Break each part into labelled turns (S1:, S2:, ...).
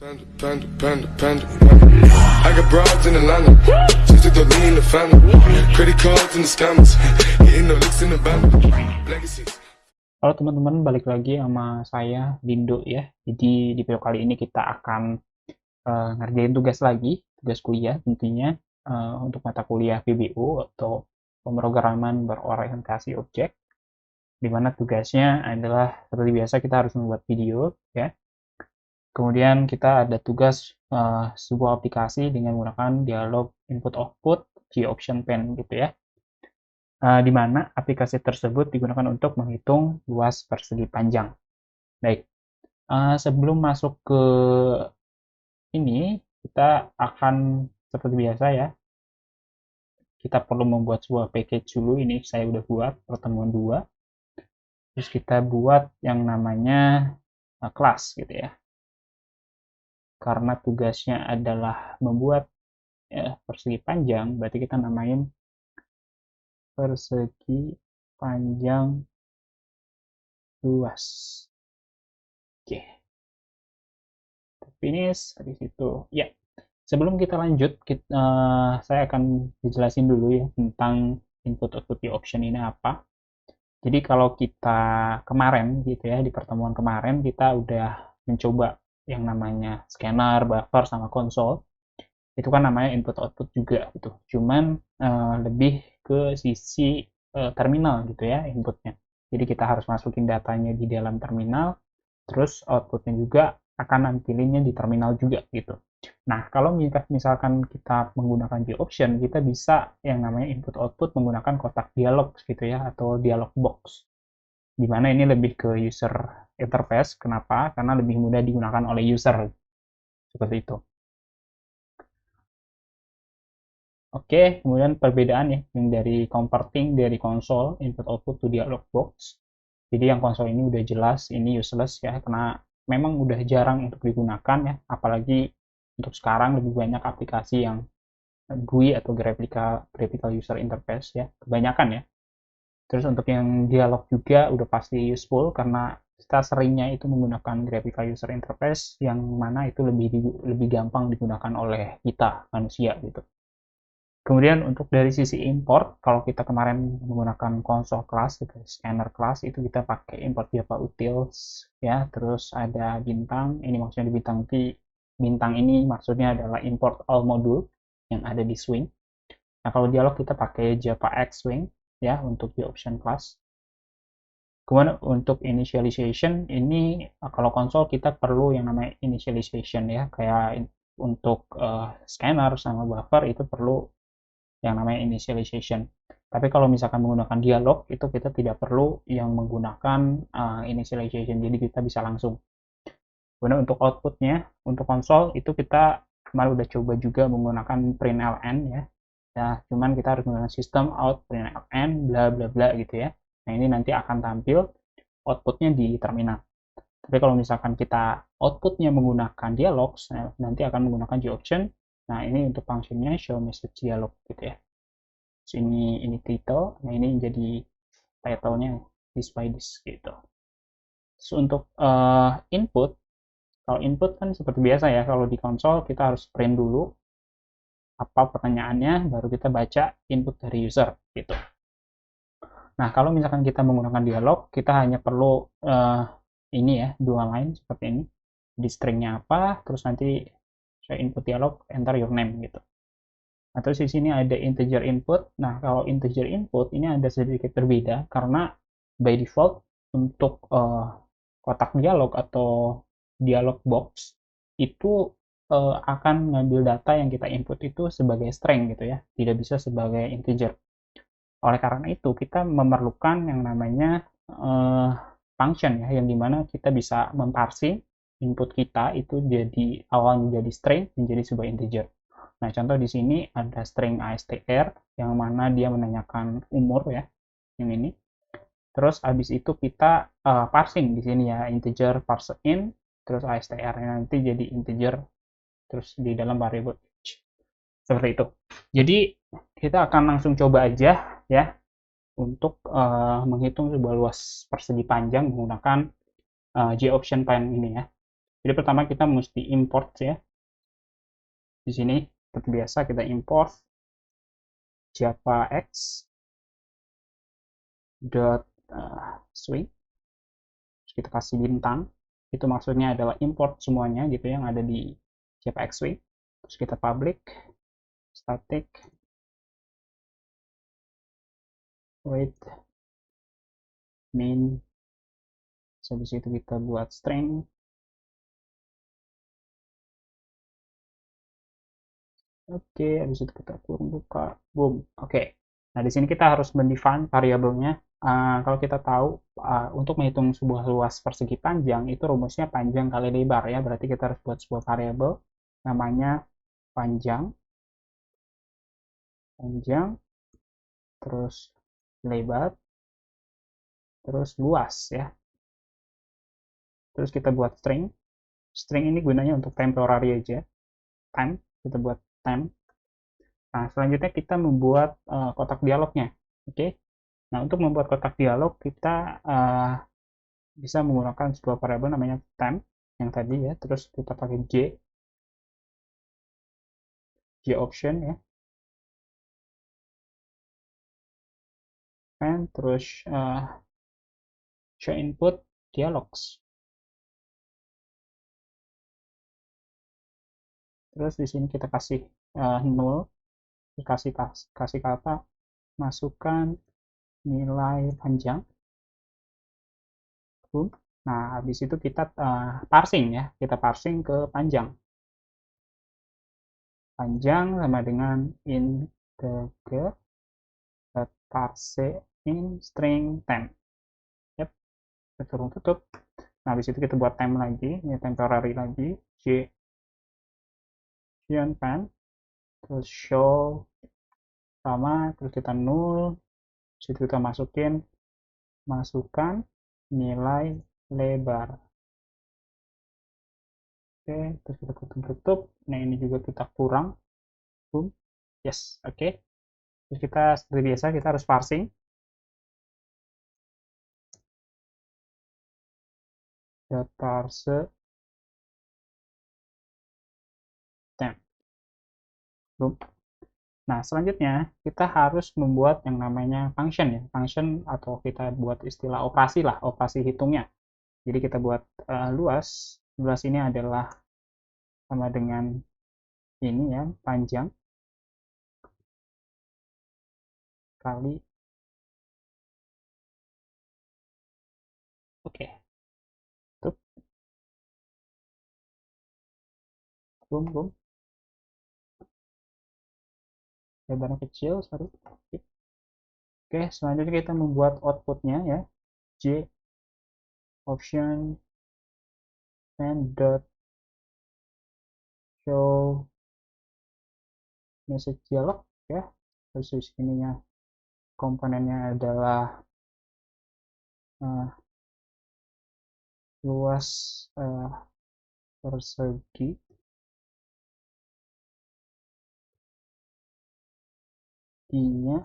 S1: Panda, panda, panda, panda. I got broads in Atlanta. Just took the lean in the family. Credit cards and the scammers. Hitting the licks in the band. Legacies.
S2: Halo teman-teman, balik lagi sama saya Dindo ya. Jadi di video kali ini kita akan ngerjain tugas lagi, tugas kuliah tentunya untuk mata kuliah PBO atau pemrograman berorientasi objek. Di mana tugasnya adalah seperti biasa kita harus membuat video ya. Kemudian kita ada tugas sebuah aplikasi dengan menggunakan dialog input-output G-Option-Pen gitu ya. Di mana aplikasi tersebut digunakan untuk menghitung luas persegi panjang. Baik, sebelum masuk ke ini, kita akan seperti biasa ya, kita perlu membuat sebuah package dulu. Ini saya udah buat pertemuan 2. Terus kita buat yang namanya kelas gitu ya. Karena tugasnya adalah membuat persegi panjang, berarti kita namain persegi panjang luas. Oke. Finish habis itu. Ya. Sebelum kita lanjut, saya akan dijelasin dulu ya tentang input output option ini apa. Jadi kalau kita kemarin gitu ya, di pertemuan kemarin kita udah mencoba yang namanya scanner, buffer sama konsol. Itu kan namanya input output juga gitu. Cuman lebih ke sisi terminal gitu ya inputnya. Jadi kita harus masukin datanya di dalam terminal, terus outputnya juga akan nampilinnya di terminal juga gitu. Nah, kalau misalkan kita menggunakan G-Option, kita bisa yang namanya input output menggunakan kotak dialog gitu ya, atau dialog box. Dimana ini lebih ke user interface. Kenapa? Karena lebih mudah digunakan oleh user. Seperti itu. Oke, kemudian perbedaan ya, yang dari converting dari konsol input output to dialog box. Jadi yang konsol ini udah jelas, ini useless ya, karena memang udah jarang untuk digunakan ya, apalagi untuk sekarang lebih banyak aplikasi yang GUI atau graphical user interface ya, kebanyakan ya. Terus untuk yang dialog juga udah pasti useful karena kita seringnya itu menggunakan graphical user interface yang mana itu lebih gampang digunakan oleh kita manusia gitu. Kemudian untuk dari sisi import, kalau kita kemarin menggunakan console class, gitu, scanner class, itu kita pakai import Java utils, ya. Terus ada bintang, ini maksudnya di bintang T. Bintang ini maksudnya adalah import all module yang ada di Swing. Nah, kalau dialog kita pakai Java X Swing, ya, untuk di option class. Kemudian untuk initialization, ini kalau konsol kita perlu yang namanya initialization, ya. Kayak untuk scanner sama buffer itu perlu yang namanya initialization. Tapi kalau misalkan menggunakan dialog, itu kita tidak perlu yang menggunakan initialization, jadi kita bisa langsung. Kemudian untuk outputnya, untuk konsol, itu kita kemarin udah coba juga menggunakan println ya. Nah, cuman kita harus menggunakan system out println, bla bla bla gitu ya. Nah, ini nanti akan tampil outputnya di terminal. Tapi kalau misalkan kita outputnya menggunakan dialog, nanti akan menggunakan G-Option. Nah, ini untuk fungsinya show message dialog gitu ya. Terus ini title, nah ini jadi title-nya this by this gitu. Terus untuk input, kalau input kan seperti biasa ya, kalau di konsol kita harus print dulu apa pertanyaannya, baru kita baca input dari user gitu. Nah, kalau misalkan kita menggunakan dialog, kita hanya perlu ini ya, 2 line seperti ini. Di stringnya apa, terus nanti input dialog, enter your name gitu. Nah, terus di sini ada integer input. Nah, kalau integer input ini ada sedikit berbeda karena by default untuk kotak dialog atau dialog box itu akan ngambil data yang kita input itu sebagai string gitu ya, tidak bisa sebagai integer. Oleh karena itu kita memerlukan yang namanya function ya, yang dimana kita bisa memparsing input kita itu jadi awalnya jadi string menjadi sebuah integer. Nah, contoh di sini ada string astr yang mana dia menanyakan umur ya, yang ini. Terus habis itu kita parsing di sini ya, integer parse in, terus astr-nya nanti jadi integer, terus di dalam variable age. Seperti itu. Jadi kita akan langsung coba aja ya untuk menghitung sebuah luas persegi panjang menggunakan G-Option Pen ini ya. Jadi pertama kita mesti import ya. Di sini seperti biasa kita import javax dot swing. Terus kita kasih bintang. Itu maksudnya adalah import semuanya gitu yang ada di javax swing. Terus kita public static void main. Habis itu kita buat string. Oke, habis itu kita kurung buka, boom. Oke. Nah, di sini kita harus mendefine variabelnya. Kalau kita tahu untuk menghitung sebuah luas persegi panjang itu rumusnya panjang kali lebar ya. Berarti kita harus buat sebuah variabel namanya panjang, terus lebar, terus luas ya. Terus kita buat string. String ini gunanya untuk temporary aja. Time, kita buat time. Nah, selanjutnya kita membuat kotak dialognya. Oke. Nah, untuk membuat kotak dialog kita bisa menggunakan sebuah variabel namanya temp yang tadi ya. Terus kita pakai J option ya. And terus show input dialogs. Terus di sini kita kasih null, kasih kata masukkan nilai panjang. Nah, habis itu kita parsing ya, kita parsing ke panjang. Panjang sama dengan integer parse in string temp. Yep, kita suruh tutup. Nah, habis itu kita buat temp lagi, ini temporary lagi, j pen, terus show sama, terus kita null, terus kita masukkan nilai lebar. Oke, terus kita tutup. Nah, ini juga kita kurang. Boom. Yes, oke. Terus kita seperti biasa kita harus parsing. Parse temp. Boom. Nah, selanjutnya kita harus membuat yang namanya function ya. Function atau kita buat istilah operasi lah, operasi hitungnya. Jadi kita buat luas. Luas ini adalah sama dengan ini ya, panjang kali. Oke. Tutup. Boom, boom. Lebarnya kecil, sorry. Oke, selanjutnya kita membuat outputnya ya. J option and dot show message dialog ya. Terus ininya komponennya adalah luas persegi I-nya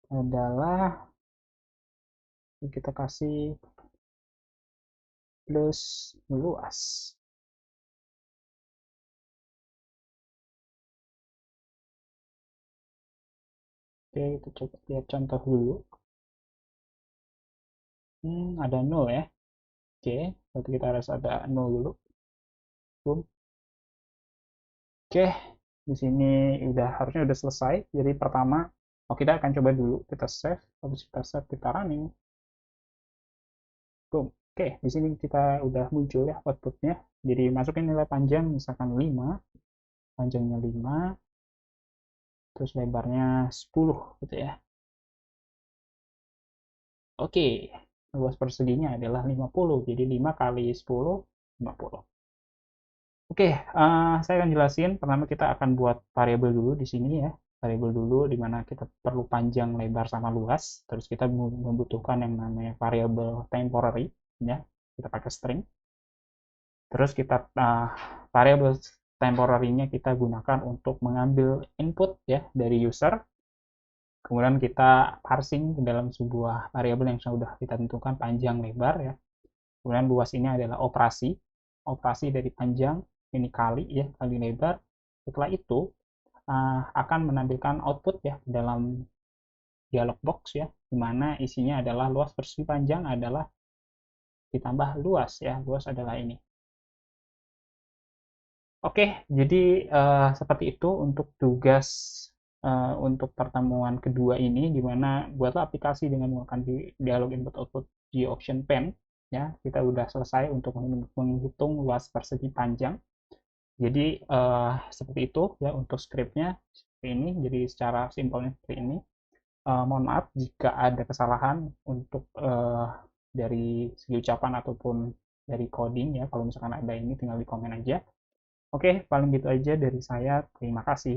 S2: adalah kita kasih plus luas. Oke, kita coba lihat contoh dulu. Ada 0 ya. Oke, berarti kita harus ada 0 dulu. Boom. Oke, di sini harusnya udah selesai. Jadi pertama, kita akan coba dulu, kita save, habis kita save, kita running. Boom. Oke, di sini kita udah muncul ya outputnya. Jadi masukin nilai panjang misalkan 5, panjangnya 5, terus lebarnya 10 gitu ya. Oke, luas perseginya adalah 50, jadi 5 kali 10, 50. Oke, saya akan jelasin. Pertama kita akan buat variabel dulu di sini ya. Variabel dulu di mana kita perlu panjang, lebar, sama luas. Terus kita membutuhkan yang namanya variabel temporary ya. Kita pakai string. Terus kita variabel temporary-nya kita gunakan untuk mengambil input ya dari user. Kemudian kita parsing ke dalam sebuah variabel yang sudah kita tentukan panjang, lebar ya. Kemudian luas ini adalah operasi dari panjang ini kali ya, kali lebar. Setelah itu akan menampilkan output ya dalam dialog box ya, dimana isinya adalah luas persegi panjang adalah ditambah luas ya, luas adalah ini. Oke, jadi seperti itu untuk tugas untuk pertemuan kedua ini, dimana buatlah aplikasi dengan menggunakan dialog input output GeoAuction Pen ya. Kita udah selesai untuk menghitung luas persegi panjang. Jadi seperti itu ya untuk scriptnya seperti ini. Jadi secara simpelnya seperti ini. Mohon maaf jika ada kesalahan untuk dari segi ucapan ataupun dari coding ya. Kalau misalkan ada ini tinggal di komen aja. Oke, paling gitu aja dari saya. Terima kasih.